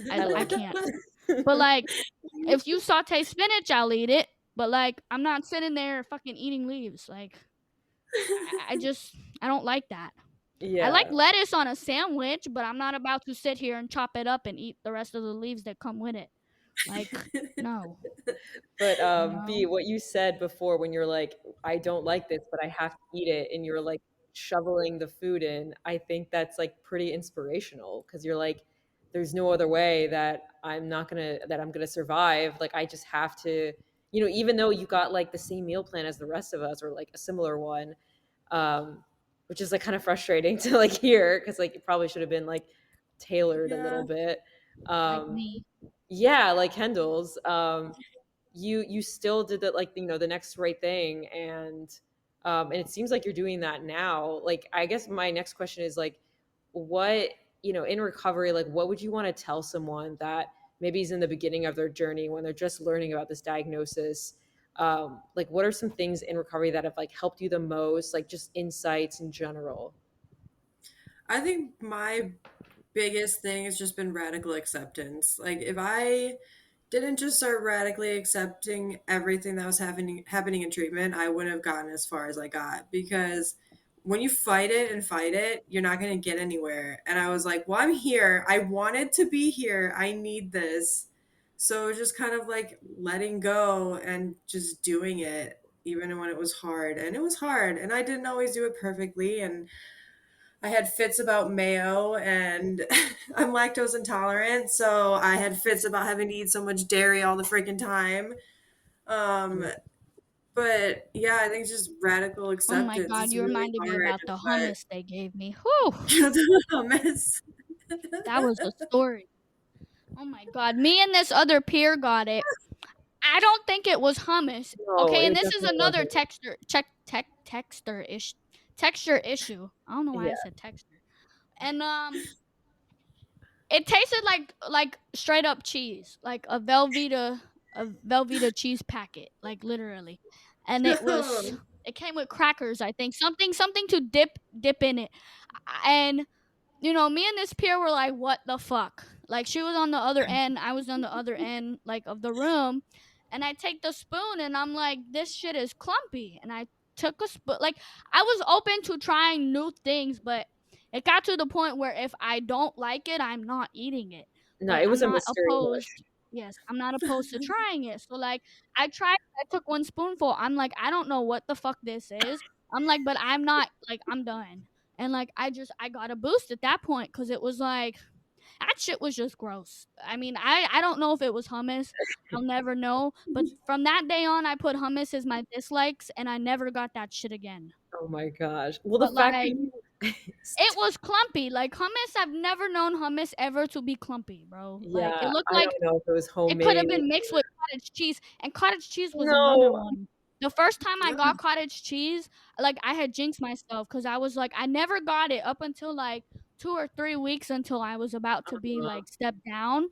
I I love can't. But that. like if you saute spinach, I'll eat it, but like I'm not sitting there fucking eating leaves. Like I don't like that. I like Yeah, lettuce on a sandwich, but I'm not about to sit here and chop it up and eat the rest of the leaves that come with it. Like, no, but you B, know? what you said before when you're like, I don't like this, but I have to eat it, and you're like shoveling the food in, I think that's like pretty inspirational because you're like, there's no other way that I'm gonna survive. Like I just have to, even though you got like the same meal plan as the rest of us or like a similar one, um, which is like kind of frustrating to like hear because like it probably should have been like tailored a Yeah. little bit. Like Um, me. yeah, like Kendall's. You still did that, like the next right thing, and it seems like you're doing that now. Like I guess my next question is like, what in recovery, like what would you want to tell someone that maybe is in the beginning of their journey when they're just learning about this diagnosis? Like what are some things in recovery that have like helped you the most, like just insights in general? I think my biggest thing has just been radical acceptance. Like if I didn't just start radically accepting everything that was happening in treatment, I wouldn't have gotten as far as I got because when you fight it and fight it, you're not going to get anywhere. And I was like, well, I'm here. I wanted to be here. I need this. So it was just kind of like letting go and just doing it even when it was hard. And it was hard and I didn't always do it perfectly and I had fits about mayo and I'm lactose intolerant, so I had fits about having to eat so much dairy all the freaking time. Um, but yeah, I think it's just radical Oh my acceptance. god, It's you really reminded me hard, about the but hummus they gave me. Whew, the hummus. that was a story. Oh my god, me and this other peer got it. I don't think it was hummus. No, Okay, and it this is definitely another wasn't. texture issue. I don't know why I Yeah. said texture. And it tasted like straight up cheese, like a Velveeta cheese packet, like literally. And it came with crackers, I think. Something to dip in it. And me and this peer were like, what the fuck? Like, she was on the other end, I was on the other end, like, of the room. And I take the spoon and I'm like, this shit is clumpy. And I took a spoon. Like, I was open to trying new things, but it got to the point where if I don't like it, I'm not eating it. No, But it I'm was a not mystery mush. opposed. Yes, I'm not opposed to trying it. So, like, I took one spoonful. I'm like, I don't know what the fuck this is. I'm like, but I'm not, like, I'm done. And like I got a boost at that point because it was like that shit was just gross. I mean, I don't know if it was hummus. I'll never know. But from that day on, I put hummus as my dislikes, and I never got that shit again. Oh my gosh. Well, the But fact that like, you it was clumpy. Like hummus, I've never known hummus ever to be clumpy, bro. Like it yeah, looked I like don't know if it was it could have homemade. been mixed with cottage cheese, and cottage cheese was another No. one. The first time I got cottage cheese, like, I had jinxed myself because I was like, I never got it up until, like, 2 or 3 weeks until I was about to be, like, stepped down,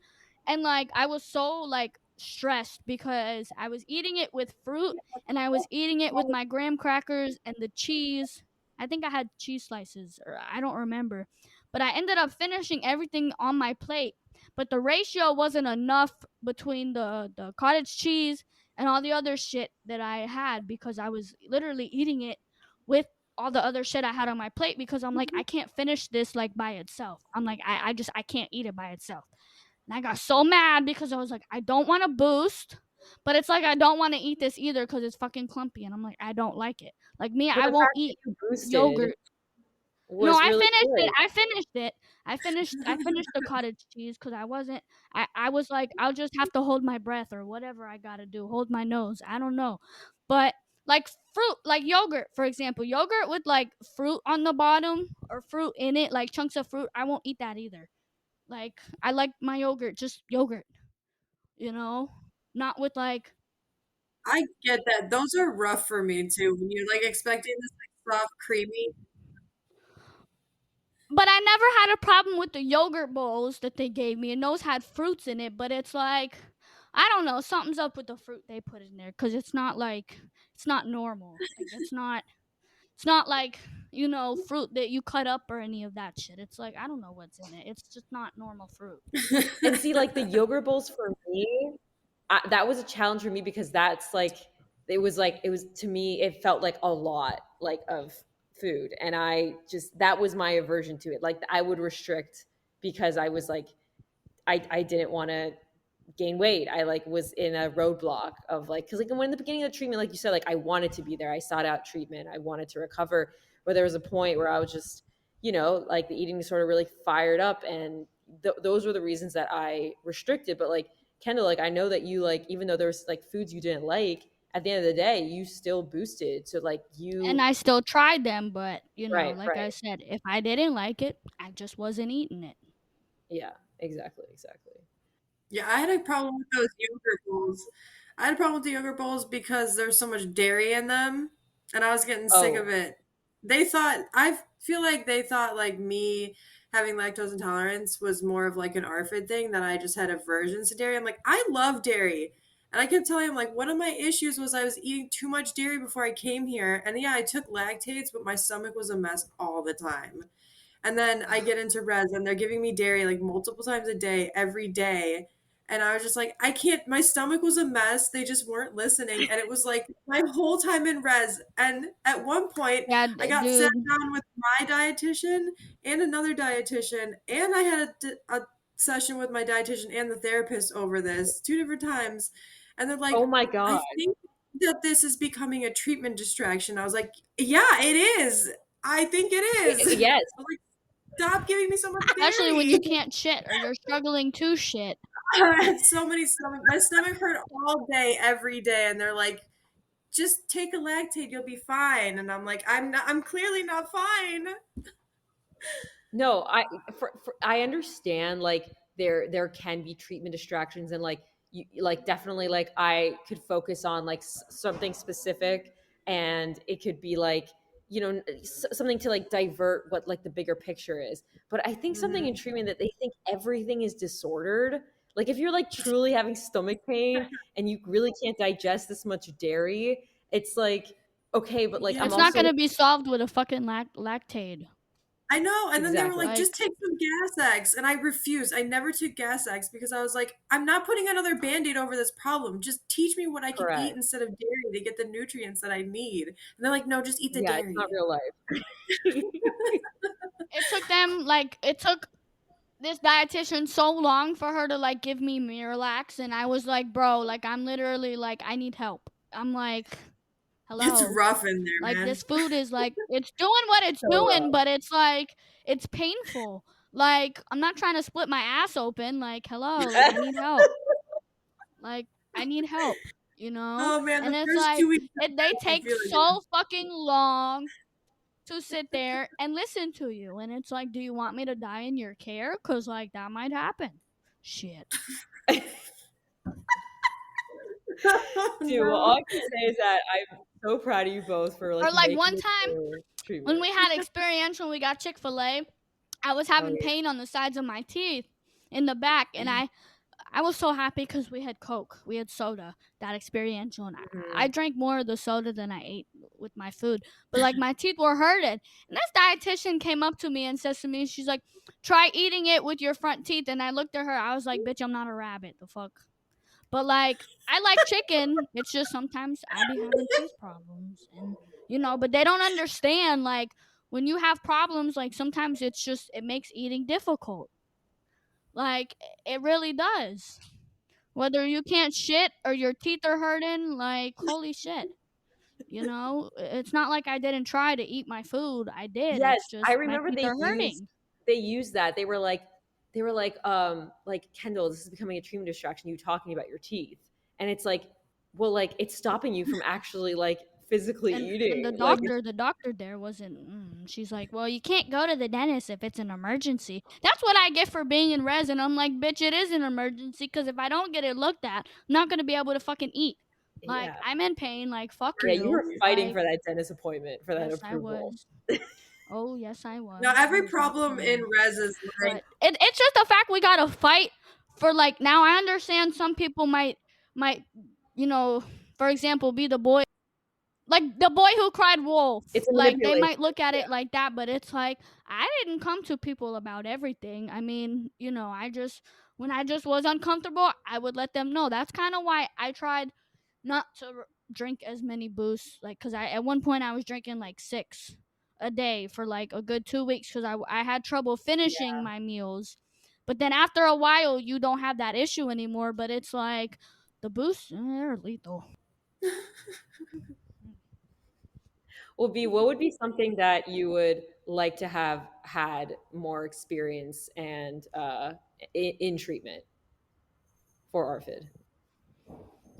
and, like, I was so, like, stressed because I was eating it with fruit, and I was eating it with my graham crackers and the cheese. I think I had cheese slices, or I don't remember, but I ended up finishing everything on my plate, but the ratio wasn't enough between the cottage cheese and all the other shit that I had because I was literally eating it with all the other shit I had on my plate because I'm like, I can't finish this like by itself. I'm like, I can't eat it by itself. And I got so mad because I was like, I don't want to boost, but it's like I don't want to eat this either because it's fucking clumpy. And I'm like, I don't like it. Like me, But I the won't fact that eat you boosted yogurt. No, was I really finished it. good. I finished the cottage cheese because I wasn't. I was like, I'll just have to hold my breath or whatever I gotta do. Hold my nose. I don't know, but like fruit, like yogurt, for example, yogurt with like fruit on the bottom or fruit in it, like chunks of fruit. I won't eat that either. Like I like my yogurt, just yogurt. You know, not with like. I get that. Those are rough for me too. When you're like expecting this like soft, creamy. But I never had a problem with the yogurt bowls that they gave me, and those had fruits in it. But it's like, I don't know, something's up with the fruit they put in there because it's not like it's not normal. Like it's not like fruit that you cut up or any of that shit. It's like I don't know what's in it. It's just not normal fruit. And see, like the yogurt bowls for me, that was a challenge for me because that's like it was to me it felt like a lot like of food, and I just that was my aversion to it. Like I would restrict because I was like I didn't want to gain weight. I like was in a roadblock of like because like when in the beginning of the treatment, like you said, like I wanted to be there. I sought out treatment. I wanted to recover, but there was a point where I was just, like the eating disorder really fired up, and those were the reasons that I restricted. But like Kendall, like I know that you, like, even though there was like foods you didn't like, at the end of the day, you still boosted. So like And you, I still tried them, but right, like I right, said, if I didn't like it, I just wasn't eating it. yeah, exactly, exactly. Yeah, I had a problem with those yogurt bowls. I had a problem with the yogurt bowls because there's so much dairy in them, and I was getting sick of Oh, it. I feel like they thought like me having lactose intolerance was more of like an ARFID thing, that I just had aversions to dairy. I'm like, I love dairy. And I kept telling him, like, one of my issues was I was eating too much dairy before I came here. And yeah, I took lactates, but my stomach was a mess all the time. And then I get into res and they're giving me dairy like multiple times a day, every day. And I was just like, I can't, my stomach was a mess. They just weren't listening. And it was like my whole time in res. And at one point, Yeah, I got sat dude. down with my dietitian and another dietitian. And I had a session with my dietitian and the therapist over this 2 different times. And they're oh like, my I god. think that this is becoming a treatment distraction. I was like, yeah, it is. I think it is. I Yes. was like, stop giving me so much Especially when dairy. you can't shit or you're struggling to shit. I had so many my stomach hurt all day, every day, and they're like, just take a lactate, you'll be fine. And I'm like, I'm clearly not fine. No, I understand, like there can be treatment distractions, and like you, like definitely, like I could focus on like something specific, and it could be like, something to like divert what like the bigger picture is. But I think something in Mhm. treatment that they think everything is disordered. Like if you're like truly having stomach pain and you really can't digest this much dairy, it's like, okay, but like Yeah, I'm It's not also gonna be solved with a fucking lactate. I know. And then they were like, exactly. just Like, take some Gas X. And I refused. I never took Gas X because I was like, I'm not putting another band aid over this problem. Just teach me what I can eat Correct. instead of dairy to get the nutrients that I need. And they're like, no, just eat the Yeah, it's not dairy. real life. it took this dietitian so long for her to like give me Miralax, and I was like, bro, like I'm literally like I need help. I'm like, It's hello. rough in Like there, this man. food is like it's doing what it's So doing, rough. but it's like it's painful. Like I'm not trying to split my ass open. Like hello, like I need help. Like I need help, Oh man, And the it's first like 2 weeks of they res, I take feel like so fucking long to sit there and listen to you, and it's like, do you want me to die in your care? Cause like that might happen. Shit. oh Dude, well, all no. I can say is that I'm so proud of you both for Or like like making one it time through when treatment. we had experiential, we got Chick-fil-A. I was Oh having yeah. pain on the sides of my teeth in the back, and I was so happy because we had Coke, we had soda, that experiential, and I Mhm. drank more of the soda than I ate with my food. But like my teeth were hurting, and this dietitian came up to me and says to me, she's like, "Try eating it with your front teeth." And I looked at her, I was like, "Bitch, I'm not a rabbit. The fuck." But like, I like chicken. It's just sometimes I be having teeth problems, and but they don't understand like when you have problems, like sometimes it makes eating difficult. Like it really does. Whether you can't shit or your teeth are hurting, like holy shit. It's not like I didn't try to eat my food. I did. Yes, It's I just my remember teeth are hurting. they used that. They were like, Kendall, this is becoming a treatment distraction, you talking about your teeth. And it's like, well, like it's stopping you from actually like physically And the eating. Like it's doctor there wasn't. She's like, well, you can't go to the dentist if it's an emergency. That's what I get for being in res, and I'm like, bitch, it is an emergency because if I don't get it looked at, I'm not gonna be able to fucking eat. Like yeah. I'm in pain. Like fuck Yeah, you were you. fighting Like for that dentist appointment, for that yes, I approval. was. Oh yes, I Now was. I every was not problem in playing. res is like, But it's just the fact we gotta fight for like now. I understand some people might you know, for example, be the boy like the boy who cried wolf. It's a Like they manipulation. might look at it like that, but it's like I didn't come to people about everything. I mean, I just when I just was uncomfortable, I would let them know. That's kind of why I tried not to drink as many boosts, like because I at one point I was drinking like 6 a day for like a good 2 weeks because I had trouble Yeah. finishing my meals. But then after a while, you don't have that issue anymore. But it's like the boosts, they're lethal. Well, Well, B, what would be something that you would like to have had more experience and in treatment for ARFID?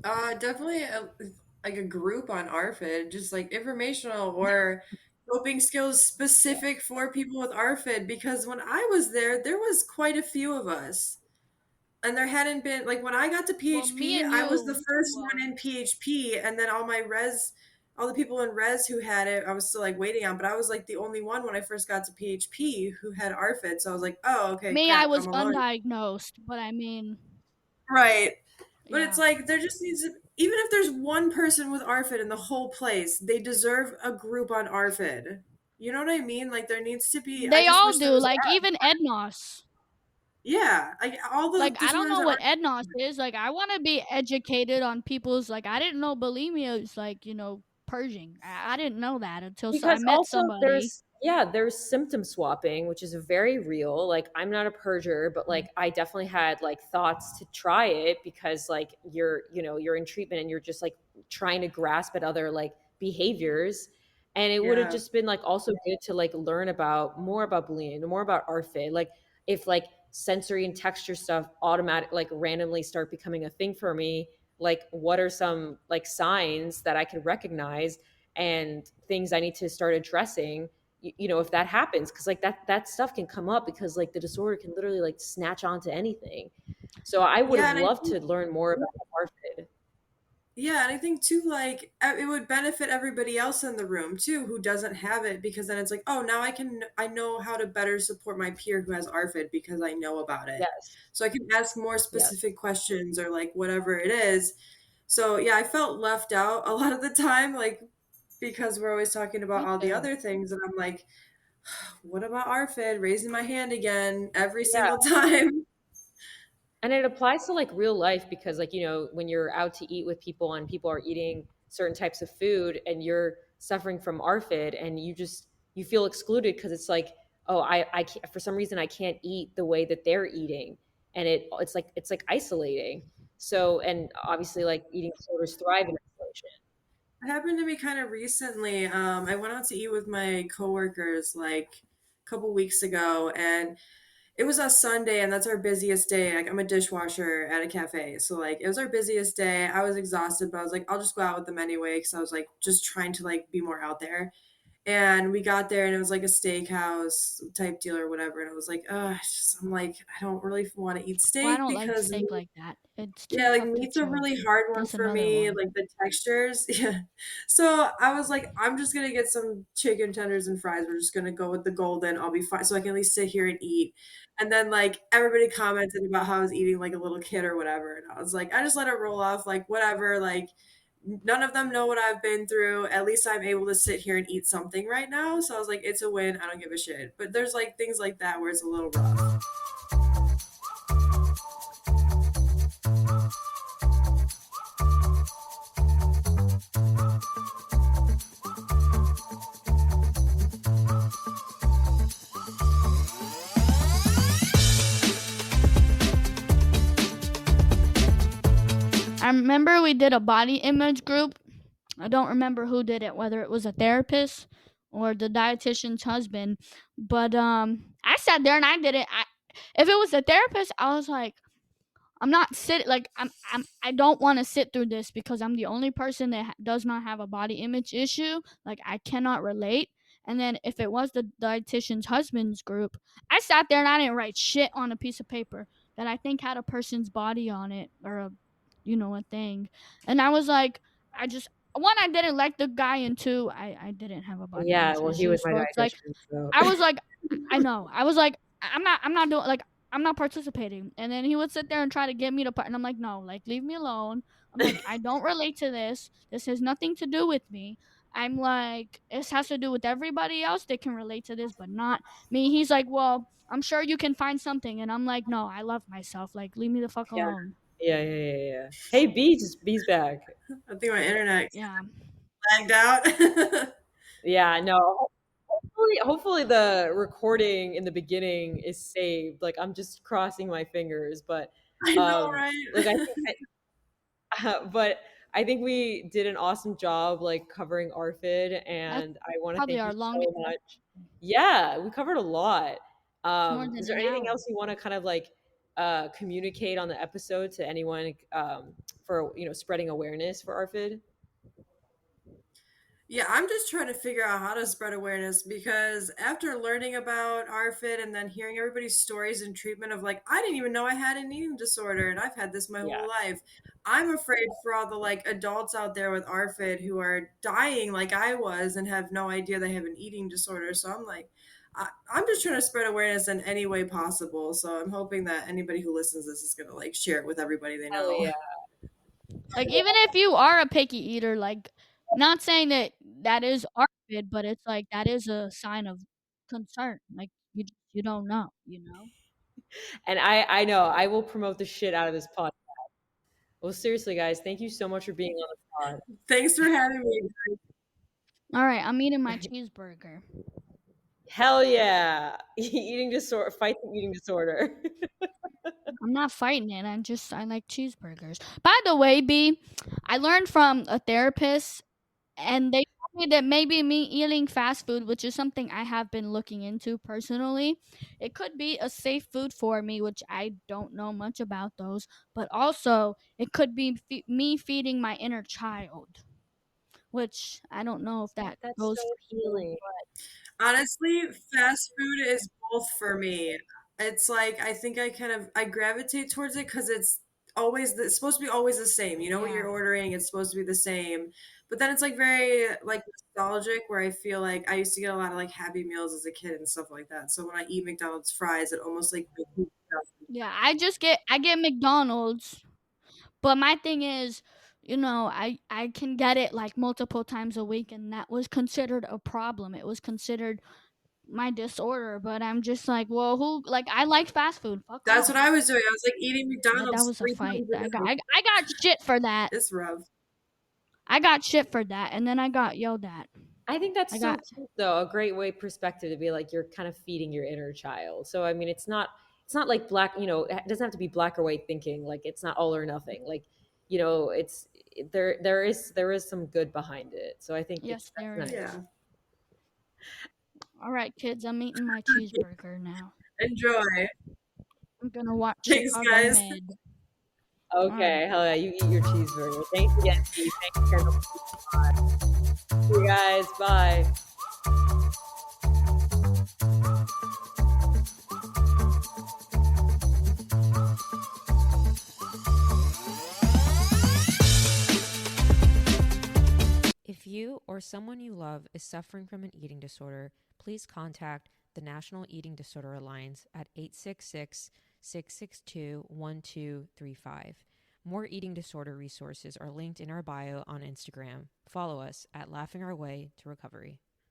Definitely like a group on ARFID, just like informational or coping skills specific for people with ARFID. Because when I was there, there was quite a few of us. And there hadn't been like when I got to Well, me PHP, and I was the you, first one well, in PHP, and then all the people in res who had it, I was still like waiting on. But I was like the only one when I first got to PHP who had ARFID. So I was like, oh, okay, me, I crap, was I'm alone. undiagnosed, but I mean, Right. But it's yeah. like there just needs to, even if there's one person with ARFID in the whole place, they deserve a group on ARFID. You know what I mean? Like there needs to be. I They just all wish there do, was. like even EDNOS. Yeah, like all the Like I don't disorders know that what aren't. EDNOS is. Like I want to be educated on people's. Like I didn't know bulimia is like purging. I didn't know that until I Because met also somebody. there's, yeah, there's symptom swapping, which is very real. Like I'm not a purger, but like I definitely had like thoughts to try it because like you're in treatment and you're just like trying to grasp at other like behaviors. And it would have Yeah, just been like also good to like learn about more about bullying, more about ARFID. Like if like sensory and texture stuff automatic like randomly start becoming a thing for me, like what are some like signs that I could recognize and things I need to start addressing, if that happens, because like that stuff can come up because like the disorder can literally like snatch onto anything. So I would yeah, have and I loved think to learn more about ARFID. yeah, and I think too, like it would benefit everybody else in the room too who doesn't have it because then it's like, oh, now I know how to better support my peer who has ARFID because I know about it, Yes, so I can ask more yes, specific questions or like whatever it is. So yeah, I felt left out a lot of the time, like because we're always talking about Me all the too. other things, and I'm like, what about ARFID? Raising my hand again every yeah. single time. And it applies to like real life because like when you're out to eat with people and people are eating certain types of food and you're suffering from ARFID and you feel excluded because it's like, oh, I can't, for some reason I can't eat the way that they're eating, and it's like isolating. So, and obviously like eating disorders thrive in isolation. It happened to me kind of recently. I went out to eat with my coworkers like a couple weeks ago, and it was a Sunday, and that's our busiest day. Like I'm a dishwasher at a cafe, so like it was our busiest day. I was exhausted, but I was like, I'll just go out with them anyway because I was like just trying to like be more out there. And we got there and it was like a steakhouse type deal or whatever. And I was like, I'm like, I don't really want to eat Well, I steak don't like because steak like that. It's too yeah, like tough to meat's a chew. really hard one That's for another me, one. like the textures. Yeah. So I was like, I'm just gonna get some chicken tenders and fries. We're just gonna go with the golden. I'll be fine. So I can at least sit here and eat. And then like everybody commented about how I was eating like a little kid or whatever. And I was like, I just let it roll off, like whatever. Like none of them know what I've been through. At least I'm able to sit here and eat something right now. So I was like, it's a win. I don't give a shit. But there's like things like that where it's a little rough. I remember we did a body image group. I don't remember who did it, whether it was a therapist or the dietitian's husband. But I sat there and I did it. If it was a therapist, I was like, I'm not sitting like I don't want to sit through this because I'm the only person that does not have a body image issue. Like I cannot relate. And then if it was the dietitian's husband's group, I sat there and I didn't write shit on a piece of paper that I think had a person's body on it or a thing. And I was like, I just one, I didn't like the guy, and two, I didn't have a body Yeah, image well, he issue. was my So it's like dietitian, so I was like, I know. I was like, I'm not doing like I'm not participating. And then he would sit there and try to get me to part, and I'm like, no, like leave me alone. I'm like, I don't relate to this. This has nothing to do with me. I'm like, this has to do with everybody else that can relate to this, but not me. He's like, well, I'm sure you can find something, and I'm like, no, I love myself. Like, leave me the fuck yeah, alone. yeah, yeah, yeah, yeah. Hey, B's back. I think my internet Yeah. lagged out. Yeah, no. Hopefully the recording in the beginning is saved. Like I'm just crossing my fingers, but I know, right? like I think but I think we did an awesome job like covering ARFID, That's and I want to probably thank you our so longest. much. Yeah, we covered a lot. It's more Is than there an anything hour. else you want to kind of like communicate on the episode to anyone for spreading awareness for ARFID? Yeah, I'm just trying to figure out how to spread awareness because after learning about ARFID and then hearing everybody's stories and treatment of like, I didn't even know I had an eating disorder and I've had this my Yeah. whole life. I'm afraid for all the like adults out there with ARFID who are dying like I was and have no idea they have an eating disorder. So I'm like, I'm just trying to spread awareness in any way possible. So I'm hoping that anybody who listens to this is going to like share it with everybody they Hell know. yeah. Like even if you are a picky eater, like not saying that that is ARFID, but it's like that is a sign of concern. Like you don't know, you know. And I know I will promote the shit out of this pod. Well, seriously, guys, thank you so much for being on the pod. Thanks for having me. All right, I'm eating my cheeseburger. Hell yeah. Eating disorder, fight the eating disorder. I'm not fighting it. I like cheeseburgers. By the way, B, I learned from a therapist and they told me that maybe me eating fast food, which is something I have been looking into personally, it could be a safe food for me, which I don't know much about those, but also it could be me feeding my inner child, which I don't know if that That's goes so for you. healing. Honestly, fast food is both for me. It's like I think I gravitate towards it because it's supposed to be always the same. You know what Yeah. you're ordering, it's supposed to be the same. But then it's like very like nostalgic where I feel like I used to get a lot of like Happy Meals as a kid and stuff like that. So when I eat McDonald's fries, it almost like makes me Yeah, I get McDonald's. But my thing is, I can get it like multiple times a week, and that was considered a problem. It was considered my disorder. But I'm just like, well, who like I like fast food. Fuck That's what off. I was doing. I was like eating That McDonald's was a three fight. times a day. I got shit for that. It's rough. I got shit for that, and then I got yelled at. I think I that's so got cute though. A great way perspective to be like you're kind of feeding your inner child. So I mean it's not like black, it doesn't have to be black or white thinking. Like it's not all or nothing. Like, it's there is some good behind it. So I think yes, that's there nice. is. Yeah. All right, kids, I'm eating my cheeseburger now. Enjoy. I'm gonna watch Thanks, Chicago guys. Med. All right. Okay, hell yeah, you eat your cheeseburger. Thanks again, Steve. Thanks for sharing the pod. See you guys. Bye. If you or someone you love is suffering from an eating disorder, please contact the National Eating Disorder Alliance at 866 662 1235. More eating disorder resources are linked in our bio on Instagram. Follow us at Laughing Our Way to Recovery.